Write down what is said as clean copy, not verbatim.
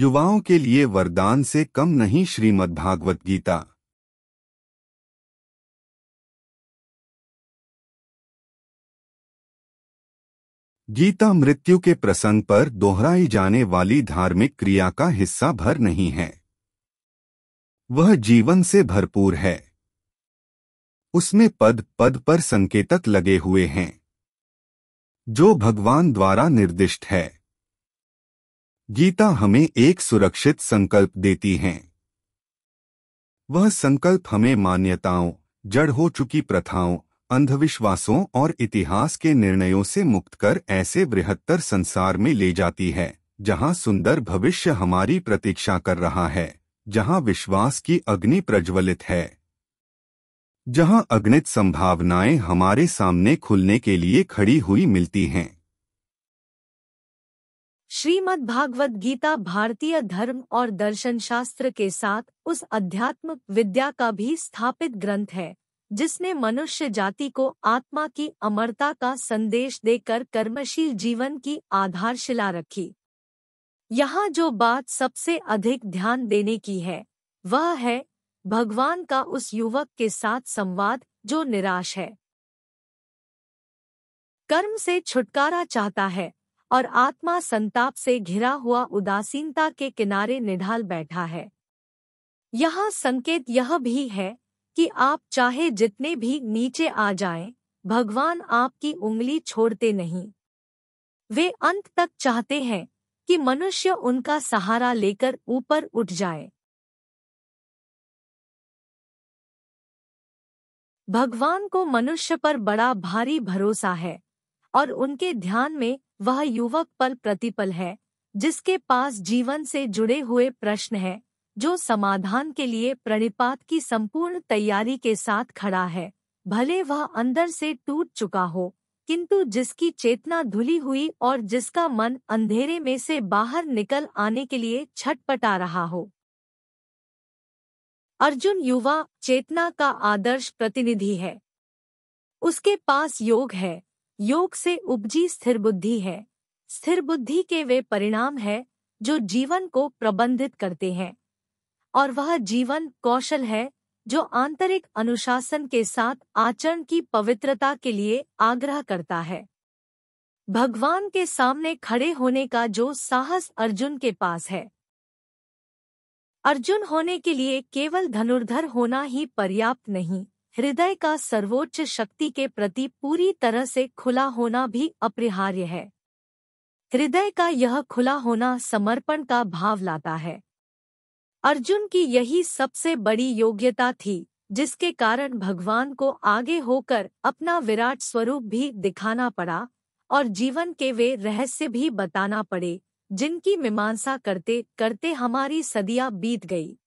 युवाओं के लिए वरदान से कम नहीं श्रीमद्भागवत गीता। गीता मृत्यु के प्रसंग पर दोहराई जाने वाली धार्मिक क्रिया का हिस्सा भर नहीं है। वह जीवन से भरपूर है। उसमें पद पद पर संकेतक लगे हुए हैं जो भगवान द्वारा निर्दिष्ट है। गीता हमें एक सुरक्षित संकल्प देती है। वह संकल्प हमें मान्यताओं, जड़ हो चुकी प्रथाओं, अंधविश्वासों और इतिहास के निर्णयों से मुक्त कर ऐसे बृहत्तर संसार में ले जाती है जहां सुंदर भविष्य हमारी प्रतीक्षा कर रहा है, जहां विश्वास की अग्नि प्रज्वलित है, जहां अगणित संभावनाएं हमारे सामने खुलने के लिए खड़ी हुई मिलती हैं। श्रीमद् भागवत गीता भारतीय धर्म और दर्शन शास्त्र के साथ उस अध्यात्म विद्या का भी स्थापित ग्रंथ है जिसने मनुष्य जाति को आत्मा की अमरता का संदेश देकर कर्मशील जीवन की आधारशिला रखी। यहाँ जो बात सबसे अधिक ध्यान देने की है वह है भगवान का उस युवक के साथ संवाद जो निराश है, कर्म से छुटकारा चाहता है और आत्मा संताप से घिरा हुआ उदासीनता के किनारे निढाल बैठा है। यहाँ संकेत यह भी है कि आप चाहे जितने भी नीचे आ जाएं, भगवान आपकी उंगली छोड़ते नहीं। वे अंत तक चाहते हैं कि मनुष्य उनका सहारा लेकर ऊपर उठ जाए। भगवान को मनुष्य पर बड़ा भारी भरोसा है और उनके ध्यान में वह युवक पल प्रतिपल है जिसके पास जीवन से जुड़े हुए प्रश्न हैं, जो समाधान के लिए प्रणिपात की संपूर्ण तैयारी के साथ खड़ा है। भले वह अंदर से टूट चुका हो, किंतु जिसकी चेतना धुली हुई और जिसका मन अंधेरे में से बाहर निकल आने के लिए छटपटा रहा हो। अर्जुन युवा चेतना का आदर्श प्रतिनिधि है। उसके पास योग है, योग से उपजी स्थिर बुद्धि है। स्थिर बुद्धि के वे परिणाम है जो जीवन को प्रबंधित करते हैं, और वह जीवन कौशल है जो आंतरिक अनुशासन के साथ आचरण की पवित्रता के लिए आग्रह करता है। भगवान के सामने खड़े होने का जो साहस अर्जुन के पास है, अर्जुन होने के लिए केवल धनुर्धर होना ही पर्याप्त नहीं, हृदय का सर्वोच्च शक्ति के प्रति पूरी तरह से खुला होना भी अपरिहार्य है। हृदय का यह खुला होना समर्पण का भाव लाता है। अर्जुन की यही सबसे बड़ी योग्यता थी जिसके कारण भगवान को आगे होकर अपना विराट स्वरूप भी दिखाना पड़ा और जीवन के वे रहस्य भी बताना पड़े जिनकी मीमांसा करते करते हमारी सदियां बीत गई।